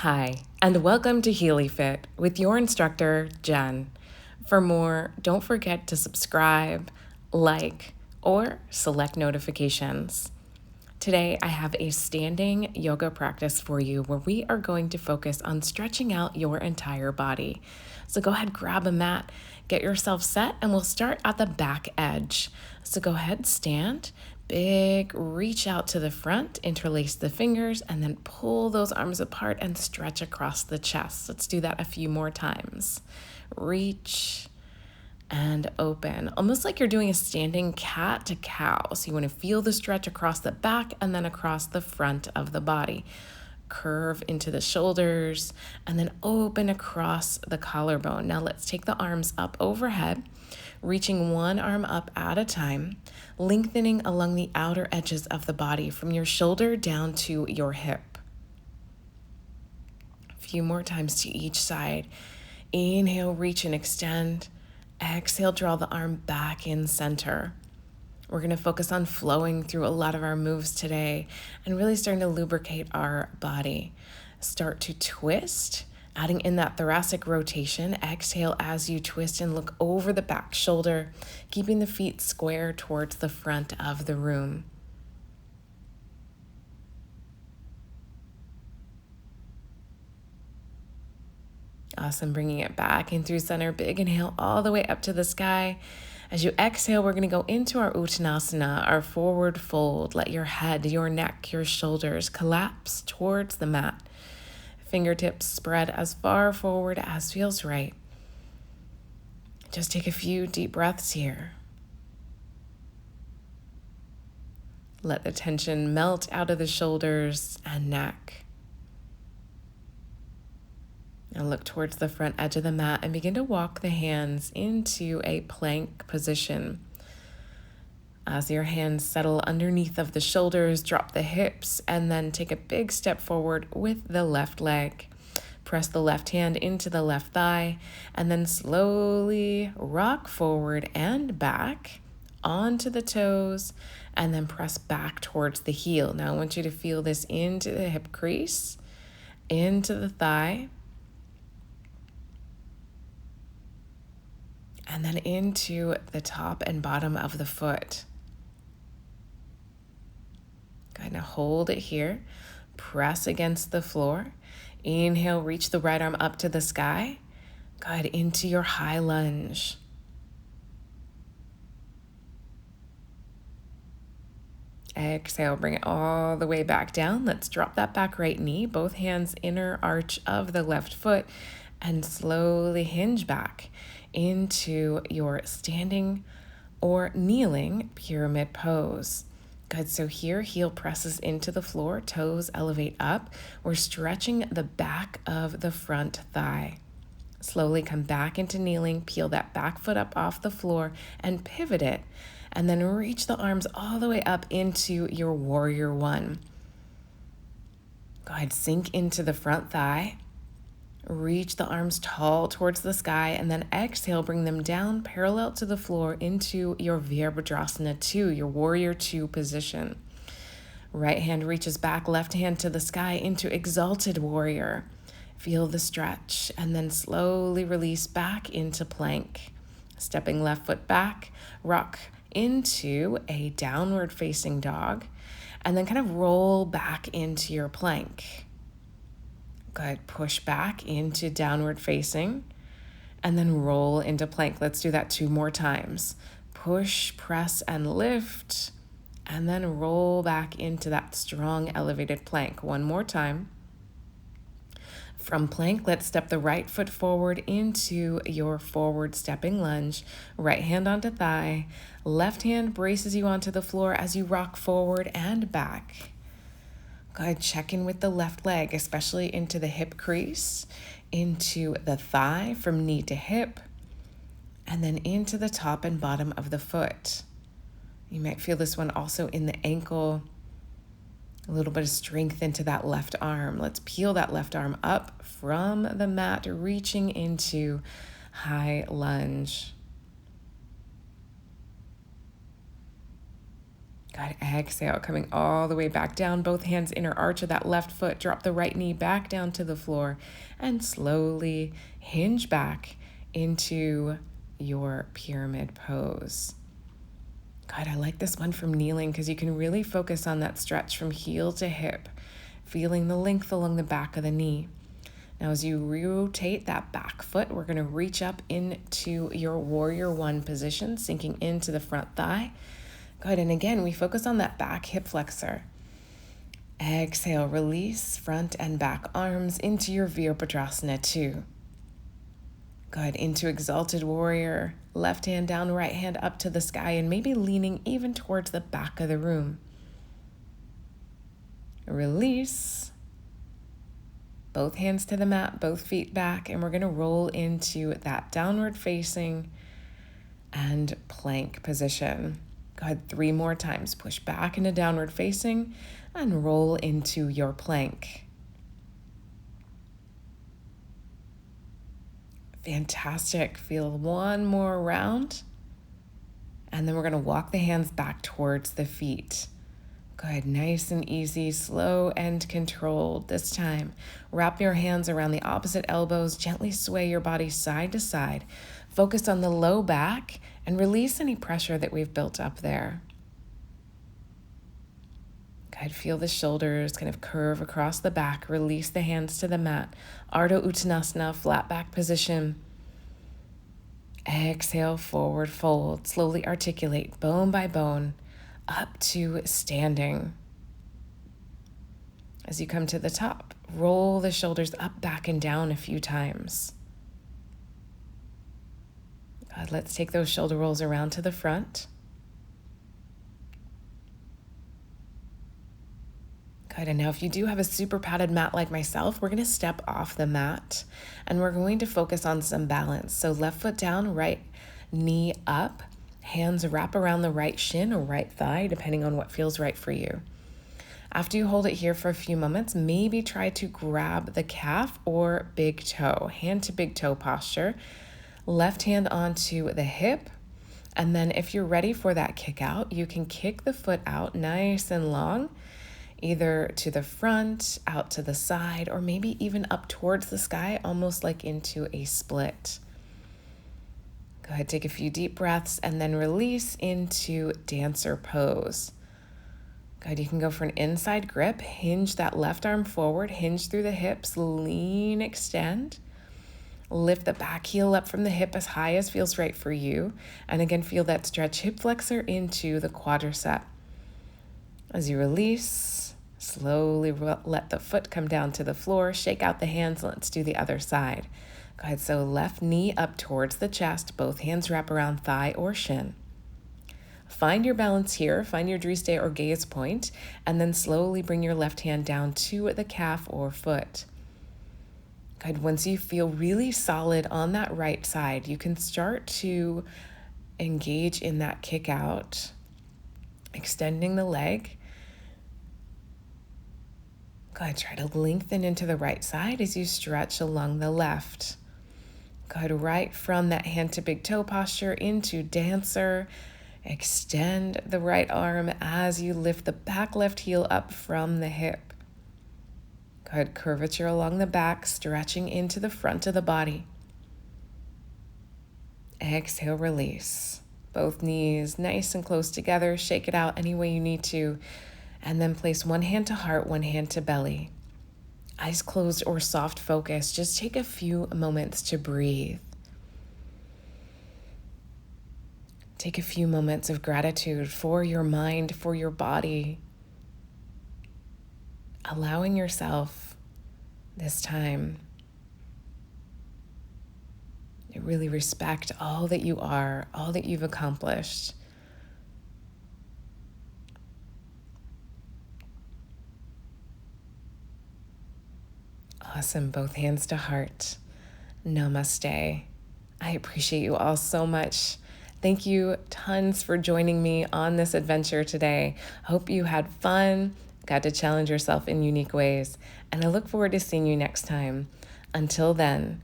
Hi, and welcome to Healy Fit with your instructor, Jen. For more, don't forget to subscribe, like, or select notifications. Today, I have a standing yoga practice for you where we are going to focus on stretching out your entire body. So go ahead, grab a mat, get yourself set, and we'll start at the back edge. So go ahead, stand, big, reach out to the front, interlace the fingers, and then pull those arms apart and stretch across the chest. Let's do that a few more times. Reach and open, almost like you're doing a standing cat to cow. So you want to feel the stretch across the back and then across the front of the body. Curve into the shoulders and then open across the collarbone. Now let's take the arms up overhead, reaching one arm up at a time, lengthening along the outer edges of the body from your shoulder down to your hip. A few more times to each side. Inhale, reach and extend. Exhale, draw the arm back in center. We're going to focus on flowing through a lot of our moves today and really starting to lubricate our body. Start to twist, adding in that thoracic rotation. Exhale as you twist and look over the back shoulder, keeping the feet square towards the front of the room. Awesome, bringing it back in through center. Big inhale all the way up to the sky. As you exhale, we're going to go into our Uttanasana, our forward fold. Let your head, your neck, your shoulders collapse towards the mat. Fingertips spread as far forward as feels right. Just take a few deep breaths here. Let the tension melt out of the shoulders and neck. Now look towards the front edge of the mat and begin to walk the hands into a plank position. As your hands settle underneath of the shoulders, drop the hips, and then take a big step forward with the left leg. Press the left hand into the left thigh, and then slowly rock forward and back onto the toes, and then press back towards the heel. Now I want you to feel this into the hip crease, into the thigh, and then into the top and bottom of the foot. Go ahead, now hold it here. Press against the floor. Inhale, reach the right arm up to the sky. Go ahead, into your high lunge. Exhale, bring it all the way back down. Let's drop that back right knee, both hands inner arch of the left foot, and slowly hinge back into your standing or kneeling pyramid pose. Good, so here, heel presses into the floor, toes elevate up. We're stretching the back of the front thigh. Slowly come back into kneeling, peel that back foot up off the floor and pivot it. And then reach the arms all the way up into your warrior one. Go ahead, sink into the front thigh. Reach the arms tall towards the sky, and then exhale, bring them down parallel to the floor into your Virabhadrasana 2, your warrior 2 position. Right hand reaches back, left hand to the sky into exalted warrior. Feel the stretch, and then slowly release back into plank. Stepping left foot back, rock into a downward facing dog, and then kind of roll back into your plank. Good, push back into downward facing and then roll into plank. Let's do that 2 more times. Push, press, and lift, and then roll back into that strong elevated plank. 1 more time. From plank, let's step the right foot forward into your forward stepping lunge. Right hand onto thigh. Left hand braces you onto the floor as you rock forward and back. Go ahead, check in with the left leg, especially into the hip crease, into the thigh from knee to hip, and then into the top and bottom of the foot. You might feel this one also in the ankle, a little bit of strength into that left arm. Let's peel that left arm up from the mat, reaching into high lunge. Good. Exhale, coming all the way back down. Both hands inner arch of that left foot. Drop the right knee back down to the floor and slowly hinge back into your pyramid pose. God, I like this one from kneeling because you can really focus on that stretch from heel to hip, feeling the length along the back of the knee. Now, as you rotate that back foot, we're going to reach up into your warrior one position, sinking into the front thigh. Good. And again, we focus on that back hip flexor. Exhale, release front and back arms into your Virabhadrasana 2. Good. Into exalted warrior. Left hand down, right hand up to the sky, and maybe leaning even towards the back of the room. Release. Both hands to the mat, both feet back, and we're going to roll into that downward facing and plank position. Go ahead, 3 more times. Push back into downward facing and roll into your plank. Fantastic. Feel one more round. And then we're going to walk the hands back towards the feet. Good, nice and easy, slow and controlled. This time, wrap your hands around the opposite elbows, gently sway your body side to side. Focus on the low back and release any pressure that we've built up there. Good, feel the shoulders kind of curve across the back. Release the hands to the mat. Ardha Uttanasana, flat back position. Exhale, forward fold. Slowly articulate bone by bone up to standing. As you come to the top, roll the shoulders up, back, and down a few times. Good. Let's take those shoulder rolls around to the front. Good. And now if you do have a super padded mat like myself, we're going to step off the mat and we're going to focus on some balance. So left foot down, right knee up. Hands wrap around the right shin or right thigh, depending on what feels right for you. After you hold it here for a few moments, maybe try to grab the calf or big toe, hand to big toe posture. Left hand onto the hip. And then if you're ready for that kick out, you can kick the foot out nice and long, either to the front, out to the side, or maybe even up towards the sky, almost like into a split. Go ahead, take a few deep breaths and then release into dancer pose. Good, you can go for an inside grip, hinge that left arm forward, hinge through the hips, lean, extend. Lift the back heel up from the hip as high as feels right for you. And again, feel that stretch hip flexor into the quadricep. As you release, slowly let the foot come down to the floor, shake out the hands, let's do the other side. Go ahead, so left knee up towards the chest, both hands wrap around thigh or shin. Find your balance here, find your driste or gaze point, and then slowly bring your left hand down to the calf or foot. Good, once you feel really solid on that right side, you can start to engage in that kick out, extending the leg. Good, try to lengthen into the right side as you stretch along the left. Good, right from that hand to big toe posture into dancer. Extend the right arm as you lift the back left heel up from the hip. Good, curvature along the back, stretching into the front of the body. Exhale, release. Both knees nice and close together. Shake it out any way you need to. And then place one hand to heart, one hand to belly. Eyes closed or soft focus. Just take a few moments to breathe. Take a few moments of gratitude for your mind, for your body. Allowing yourself this time to really respect all that you are, all that you've accomplished. Awesome. Both hands to heart. Namaste. I appreciate you all so much. Thank you tons for joining me on this adventure today. Hope you had fun, got to challenge yourself in unique ways, and I look forward to seeing you next time. Until then,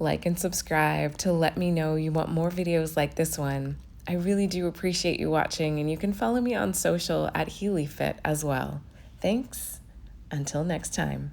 like and subscribe to let me know you want more videos like this one. I really do appreciate you watching, and you can follow me on social at HealyFit as well. Thanks. Until next time.